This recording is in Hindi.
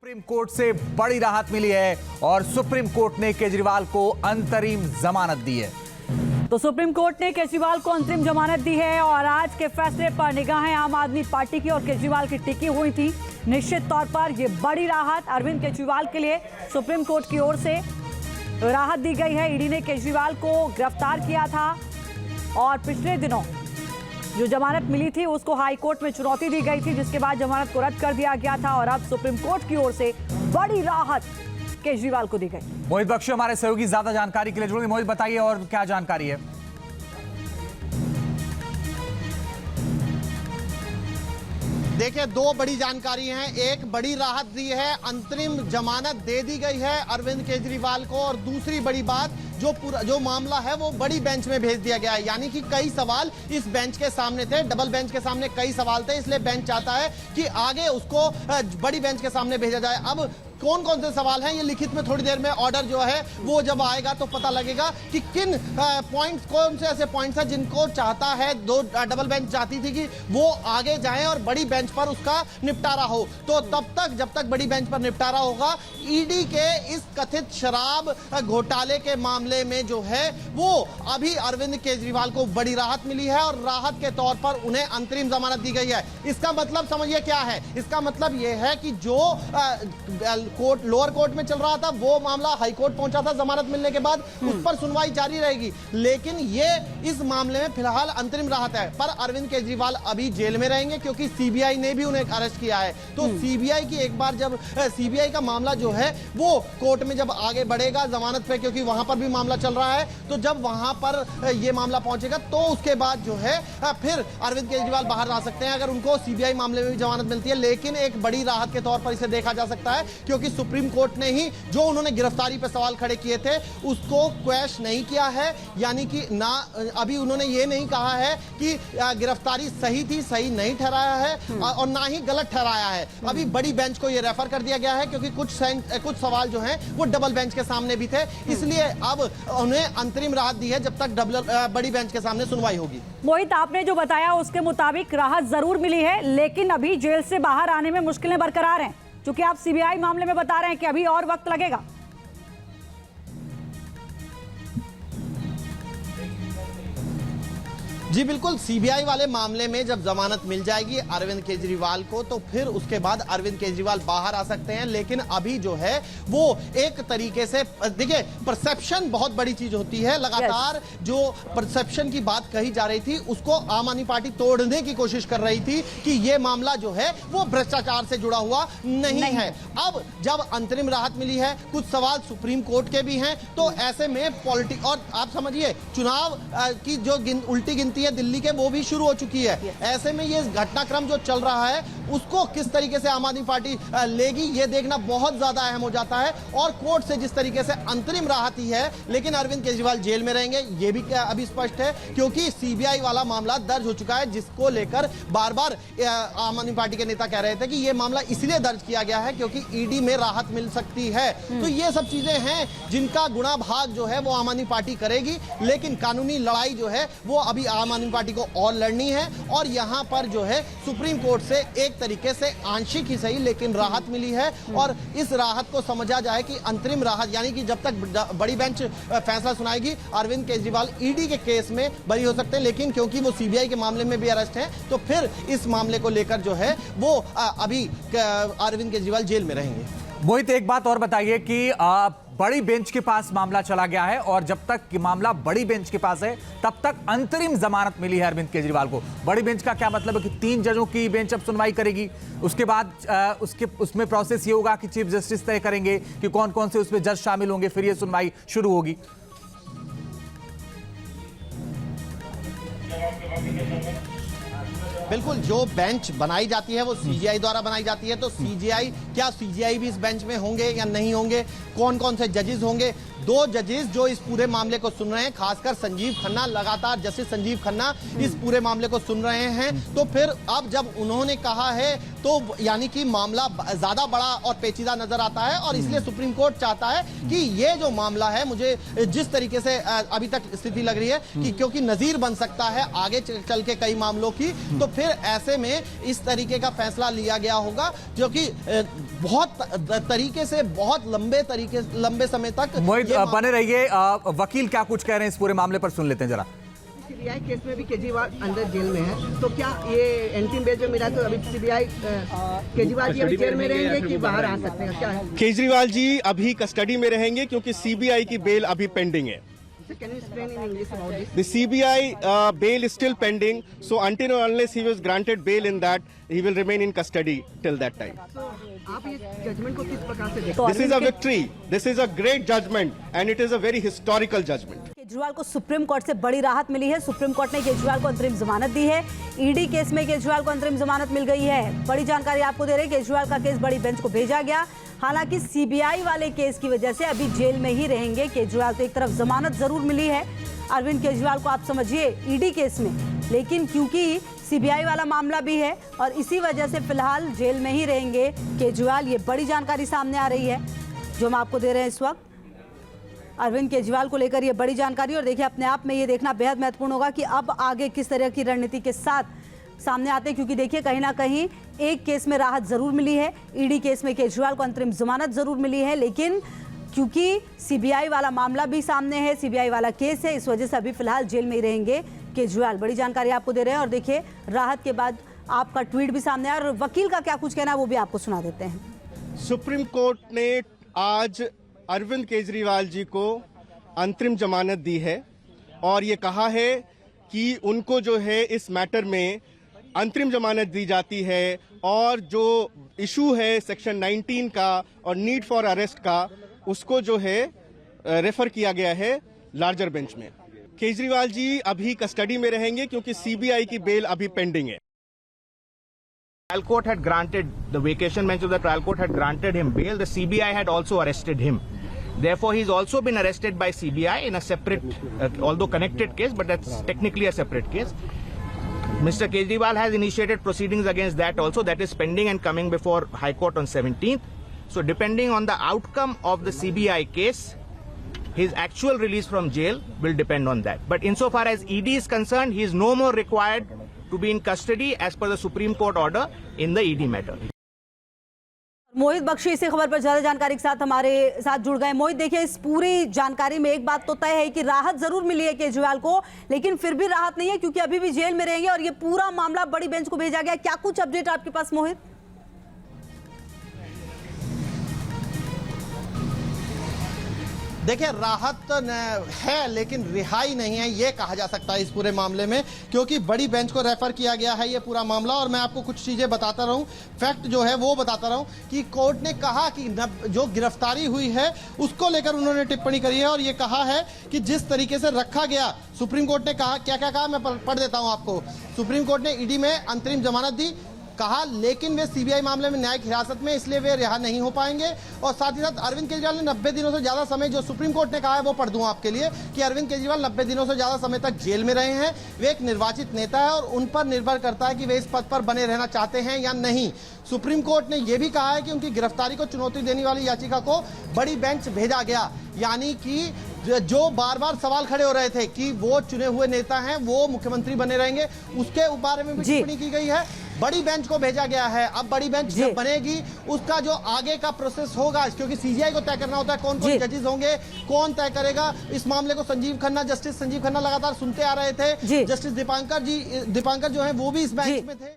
सुप्रीम कोर्ट से बड़ी राहत मिली है और सुप्रीम कोर्ट ने केजरीवाल को अंतरिम जमानत दी है। तो सुप्रीम कोर्ट ने केजरीवाल को अंतरिम जमानत दी है और आज के फैसले पर निगाहें आम आदमी पार्टी की और केजरीवाल की टिकी हुई थी। निश्चित तौर पर यह बड़ी राहत अरविंद केजरीवाल के लिए सुप्रीम कोर्ट की ओर से राहत दी गई है। ईडी ने केजरीवाल को गिरफ्तार किया था और पिछले दिनों जो जमानत मिली थी उसको हाई कोर्ट में चुनौती दी गई थी, जिसके बाद जमानत को रद्द कर दिया गया था और अब सुप्रीम कोर्ट की ओर से बड़ी राहत केजरीवाल को दी गई। मोहित बख्शी हमारे सहयोगी ज्यादा जानकारी के लिए जुड़े। मोहित बताइए और क्या जानकारी है। देखिए, दो बड़ी जानकारी हैं। एक बड़ी राहत दी है, अंतरिम जमानत दे दी गई है अरविंद केजरीवाल को, और दूसरी बड़ी बात जो मामला है वो बड़ी बेंच में भेज दिया गया है। यानी कि कई सवाल इस बेंच के सामने थे, डबल बेंच के सामने कई सवाल थे, इसलिए बेंच चाहता है कि आगे उसको बड़ी बेंच के सामने भेजा जाए। अब कौन कौन से सवाल हैं ये लिखित में थोड़ी देर में ऑर्डर जो है वो जब आएगा तो पता लगेगा कि किन पॉइंट्स, कौन से ऐसे पॉइंट्स हैं जिनको चाहता है, दो डबल बेंच चाहती थी कि वो आगे जाएं और बड़ी बेंच पर उसका निपटारा हो। तो तब तक, जब तक बड़ी बेंच पर निपटारा होगा, ईडी के इस कथित शराब घोटाले के मामले में जो है वो अभी अरविंद केजरीवाल को बड़ी राहत मिली है और राहत के तौर पर उन्हें अंतरिम जमानत दी गई है। इसका मतलब समझिए क्या है। इसका मतलब यह है कि जो कोर्ट, लोअर कोर्ट में चल रहा था वो मामला हाई कोर्ट पहुंचा था जमानत मिलने के बाद, उस पर सुनवाई जारी रहेगी। लेकिन ये इस मामले में फिलहाल अंतरिम राहत है। पर अरविंद केजरीवाल अभी जेल में रहेंगे क्योंकि सीबीआई ने भी उन्हें अरेस्ट किया है। तो सीबीआई की एक बार जब सीबीआई का मामला जो है वो कोर्ट में जब आगे बढ़ेगा जमानत पे, क्योंकि वहां पर भी मामला चल रहा है, तो जब वहां पर ये मामला पहुंचेगा तो उसके बाद जो है फिर अरविंद केजरीवाल बाहर आ सकते हैं अगर उनको सीबीआई मामले में भी जमानत मिलती है। लेकिन एक बड़ी राहत के तौर पर इसे देखा जा सकता है क्योंकि सुप्रीम कोर्ट ने ही जो उन्होंने गिरफ्तारी पर सवाल खड़े किए थे उसको क्वैश नहीं किया है। यानी कि ना अभी उन्होंने ये नहीं कहा है कि गिरफ्तारी सही थी, सही नहीं ठहराया है और ना ही गलत ठहराया है। अभी बड़ी बेंच को ये रेफर कर दिया गया है क्योंकि कुछ सवाल जो हैं वो डबल बेंच के सामने भी थे, इसलिए अब उन्हें अंतरिम राहत दी है जब तक बड़ी बेंच के सामने सुनवाई होगी। मोहित, आपने जो बताया उसके मुताबिक राहत जरूर मिली है, लेकिन अभी जेल से बाहर आने में मुश्किलें बरकरार हैं, क्योंकि आप सीबीआई मामले में बता रहे हैं कि अभी और वक्त लगेगा। जी बिल्कुल, सीबीआई वाले मामले में जब जमानत मिल जाएगी अरविंद केजरीवाल को तो फिर उसके बाद अरविंद केजरीवाल बाहर आ सकते हैं। लेकिन अभी जो है वो एक तरीके से, देखिए, परसेप्शन बहुत बड़ी चीज होती है। लगातार जो परसेप्शन की बात कही जा रही थी उसको आम आदमी पार्टी तोड़ने की कोशिश कर रही थी कि ये मामला जो है वो भ्रष्टाचार से जुड़ा हुआ नहीं है। अब जब अंतरिम राहत मिली है, कुछ सवाल सुप्रीम कोर्ट के भी हैं, तो ऐसे में पॉलिटिक्स, और आप समझिए चुनाव की जो उल्टी गिनती दिल्ली के वो भी शुरू हो चुकी है। ऐसे में ये घटनाक्रम जो चल रहा है उसको किस तरीके से आम आदमी पार्टी लेगी ये देखना बहुत ज्यादा अहम हो जाता है। और कोर्ट से जिस तरीके से अंतरिम राहत ही है, लेकिन अरविंद केजरीवाल जेल में रहेंगे ये भी अभी स्पष्ट है क्योंकि सीबीआई वाला मामला दर्ज हो चुका है, जिसको लेकर बार बार आम आदमी पार्टी के नेता कह रहे थे कि ये मामला इसलिए दर्ज किया गया है क्योंकि ईडी में राहत मिल सकती है। तो ये सब चीजें हैं जिनका गुणा भाग जो है वो आम आदमी पार्टी करेगी, लेकिन कानूनी लड़ाई जो है वो अभी आम आदमी पार्टी को और लड़नी है। और यहां पर जो है सुप्रीम कोर्ट से एक तरीके से आंशिक ही सही लेकिन राहत मिली है और इस राहत को समझा जाए कि अंतरिम राहत, यानी कि जब तक बड़ी बेंच फैसला सुनाएगी अरविंद केजरीवाल ईडी के केस में बरी हो सकते हैं, लेकिन क्योंकि वो सीबीआई के मामले में भी अरेस्ट हैं तो फिर इस मामले को लेकर जो है वो अभी अरविंद केजरीवाल जेल में रहेंगे। मोहित, एक बात और बताइए कि बड़ी बेंच के पास मामला चला गया है और जब तक कि मामला बड़ी बेंच के पास है तब तक अंतरिम जमानत मिली है अरविंद केजरीवाल को। बड़ी बेंच का क्या मतलब है कि 3 जजों की बेंच अब सुनवाई करेगी, उसके बाद उसमें प्रोसेस ये होगा कि चीफ जस्टिस तय करेंगे कि कौन कौन से उसमें जज शामिल होंगे, फिर ये सुनवाई शुरू होगी। बिल्कुल, जो बेंच बनाई जाती है वो सीजीआई द्वारा बनाई जाती है। तो सीजीआई, क्या सीजीआई भी इस बेंच में होंगे या नहीं होंगे, कौन कौन से जजेस होंगे, 2 जजेस जो इस पूरे मामले को सुन रहे हैं, खासकर संजीव खन्ना, लगातार जस्टिस संजीव खन्ना इस पूरे मामले को सुन रहे हैं। तो फिर अब जब उन्होंने कहा है तो यानी कि मामला ज्यादा बड़ा और पेचीदा नजर आता है और इसलिए सुप्रीम कोर्ट चाहता है कि ये जो मामला है, मुझे जिस तरीके से अभी तक स्थिति लग रही है कि क्योंकि नजीर बन सकता है आगे चल के कई मामलों की, तो फिर ऐसे में इस तरीके का फैसला लिया गया होगा जो कि बहुत तरीके से, बहुत लंबे समय तक। मोहित बने रहिए, वकील क्या कुछ कह रहे हैं इस पूरे मामले पर सुन लेते हैं जरा। सीबीआई केस में भी केजरीवाल अंदर जेल में है, तो क्या ये अंतिम बेल जो मिला तो अभी सीबीआई केजरीवाल जी अभी जेल में रहेंगे कि बाहर आ सकते हैं, क्या है? केजरीवाल जी अभी कस्टडी में रहेंगे क्योंकि सीबीआई की बेल अभी पेंडिंग है। Can you explain in English about this? The CBI bail is still pending, so until or unless he was granted bail in that, he will remain in custody till that time. So, आप ये जजमेंट को किस प्रकार से देखते हैं? This is a victory. This is a great judgment, and it is a very historical judgment. Kejriwal को सुप्रीम कोर्ट से बड़ी राहत मिली है। सुप्रीम कोर्ट ने केजरीवाल को अंतरिम जमानत दी है। ईडी केस में केजरीवाल को अंतरिम जमानत मिल गई है। बड़ी जानकारी आपको दे रहे हैं, केजरीवाल का केस बड़ी बेंच को भेजा गया। हालांकि सीबीआई वाले केस की वजह से अभी जेल में ही रहेंगे केजरीवाल। तो एक तरफ जमानत जरूर मिली है अरविंद केजरीवाल को, आप समझिए, ईडी केस में, लेकिन क्योंकि सीबीआई वाला मामला भी है और इसी वजह से फिलहाल जेल में ही रहेंगे केजरीवाल। ये बड़ी जानकारी सामने आ रही है जो हम आपको दे रहे हैं इस वक्त अरविंद केजरीवाल को लेकर। ये बड़ी जानकारी, और देखिए अपने आप में ये देखना बेहद महत्वपूर्ण होगा कि अब आगे किस तरह की रणनीति के साथ सामने आते हैं, क्योंकि देखिए कहीं ना कहीं एक केस में राहत जरूर मिली है, ईडी केस में केजरीवाल को अंतरिम जमानत जरूर मिली है, लेकिन क्योंकि सीबीआई वाला मामला भी सामने है, सीबीआई वाला केस है, इस वजह से अभी फिलहाल जेल में ही रहेंगे केजरीवाल। बड़ी जानकारी आपको दे रहे हैं। और देखिए राहत के बाद आपका ट्वीट भी सामने आया और वकील का क्या कुछ कहना है वो भी आपको सुना देते हैं। सुप्रीम कोर्ट ने आज अरविंद केजरीवाल जी को अंतरिम जमानत दी है और ये कहा है कि उनको जो है इस मैटर में अंतरिम जमानत दी जाती है और जो इशू है सेक्शन 19 का और नीड फॉर अरेस्ट का, उसको जो है रेफर किया गया है लार्जर बेंच में। केजरीवाल जी अभी कस्टडी में रहेंगे क्योंकि सीबीआई की बेल अभी पेंडिंग है। Trial court had granted, the vacation bench of the trial court had granted him bail. The CBI had also arrested him. Therefore, he's also been arrested by CBI in a separate, although connected case, but that's technically a separate case. Mr. Kejriwal has initiated proceedings against that also. That is pending and coming before High Court on 17th. So, depending on the outcome of the CBI case, his actual release from jail will depend on that. But insofar as ED is concerned, he is no more required to be in custody as per the Supreme Court order in the ED matter. मोहित बख्शी इसी खबर पर ज्यादा जानकारी के साथ हमारे साथ जुड़ गए। मोहित, देखिए इस पूरी जानकारी में एक बात तो तय है कि राहत जरूर मिली है केजरीवाल को, लेकिन फिर भी राहत नहीं है क्योंकि अभी भी जेल में रहेंगे और ये पूरा मामला बड़ी बेंच को भेजा गया। क्या कुछ अपडेट आपके पास मोहित? देखिए, राहत है लेकिन रिहाई नहीं है, ये कहा जा सकता है इस पूरे मामले में, क्योंकि बड़ी बेंच को रेफर किया गया है ये पूरा मामला। और मैं आपको कुछ चीजें बताता रहूं, फैक्ट जो है वो बताता रहूं कि कोर्ट ने कहा कि जो गिरफ्तारी हुई है उसको लेकर उन्होंने टिप्पणी करी है और ये कहा है कि जिस तरीके से रखा गया, सुप्रीम कोर्ट ने कहा, क्या क्या कहा मैं पढ़ देता हूं आपको। सुप्रीम कोर्ट ने ईडी में अंतरिम जमानत दी, कहा लेकिन वे सीबीआई मामले में न्यायिक हिरासत में, इसलिए वे रिहा नहीं हो पाएंगे। और साथ ही साथ अरविंद केजरीवाल ने 90 दिनों से ज्यादा समय, जो सुप्रीम कोर्ट ने कहा है वो पढ़ दूं आपके लिए, कि अरविंद केजरीवाल 90 दिनों से ज्यादा समय तक जेल में रहे हैं। वे एक निर्वाचित नेता है और उन पर निर्भर करता है कि वे इस पद पर बने रहना चाहते हैं या नहीं। सुप्रीम कोर्ट ने यह भी कहा है कि उनकी गिरफ्तारी को चुनौती देने वाली याचिका को बड़ी बेंच भेजा गया, यानी कि जो बार बार सवाल खड़े हो रहे थे कि वो चुने हुए नेता हैं, वो मुख्यमंत्री बने रहेंगे, उसके बारे में भी टिप्पणी की गई है। बड़ी बेंच को भेजा गया है। अब बड़ी बेंच जब बनेगी उसका जो आगे का प्रोसेस होगा, क्योंकि सीजीआई को तय करना होता है कौन कौन जजेस होंगे, कौन तय करेगा इस मामले को। जस्टिस संजीव खन्ना लगातार सुनते आ रहे थे, जस्टिस दीपांकर जो है वो भी इस बेंच में थे।